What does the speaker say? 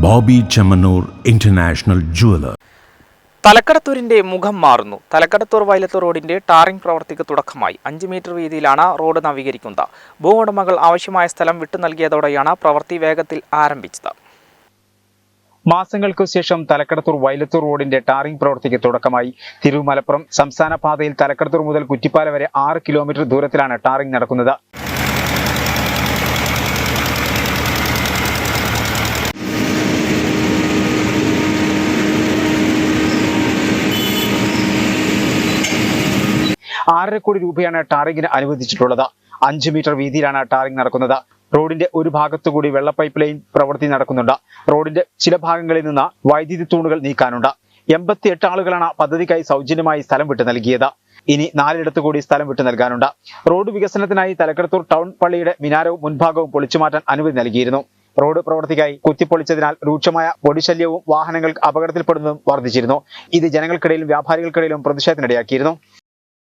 Bobby Chemmanur international jeweller. തലക്കടത്തൂരിന്റെ മുഖം മാറുന്നു. തലക്കടത്തൂർ വയലത്തൂർ റോഡിന്റെ ടാറിംഗ് പ്രവൃത്തിക്ക് തുടക്കമായി. 5 മീറ്റർ വീതിയിലാണ് റോഡ് നവീകരിക്കുന്നത്. ഭൂവുടമകൾ ആവശ്യമായ സ്ഥലം വിട്ടു നൽകിയതോടെയാണ് പ്രവൃത്തി വേഗത്തിൽ ആരംഭിച്ചത്. മാസങ്ങൾക്കു ശേഷം തലക്കടത്തൂർ വയലത്തൂർ റോഡിന്റെ ടാറിംഗ് പ്രവൃത്തിക്ക് തുടക്കമായി. തിരുവമലപ്പുറം സംസ്ഥാന പാതയിൽ തലക്കടത്തൂർ മുതൽ കുറ്റിപ്പാല വരെ 6 കിലോമീറ്റർ ദൂരത്തിലാണ് ടാറിംഗ് നടക്കുന്നത്. ₹6.5 കോടി രൂപയാണ് ടാറിംഗിന് അനുവദിച്ചിട്ടുള്ളത്. 5 മീറ്റർ വീതിയിലാണ് ടാറിംഗ് നടക്കുന്നത്. റോഡിന്റെ ഒരു ഭാഗത്തുകൂടി വെള്ള പൈപ്പ് ലൈൻ പ്രവൃത്തി നടക്കുന്നുണ്ട്. റോഡിന്റെ ചില ഭാഗങ്ങളിൽ നിന്ന് വൈദ്യുതി തൂണുകൾ നീക്കാനുണ്ട്. 88 ആളുകളാണ് പദ്ധതിക്കായി സൗജന്യമായി സ്ഥലം വിട്ടു നൽകിയത്. ഇനി 4 കൂടി സ്ഥലം വിട്ടു നൽകാനുണ്ട്. റോഡ് വികസനത്തിനായി തലക്കടത്തൂർ ടൗൺ പള്ളിയുടെ മിനാരവും മുൻഭാഗവും പൊളിച്ചുമാറ്റാൻ അനുമതി നൽകിയിരുന്നു. റോഡ് പ്രവൃത്തിക്കായി കുത്തിപ്പൊളിച്ചതിനാൽ രൂക്ഷമായ പൊടിശല്യവും വാഹനങ്ങൾ അപകടത്തിൽപ്പെടുന്നതും വർദ്ധിച്ചിരുന്നു. ഇത് ജനങ്ങൾക്കിടയിലും വ്യാപാരികൾക്കിടയിലും പ്രതിഷേധത്തിനിടയാക്കിയിരുന്നു.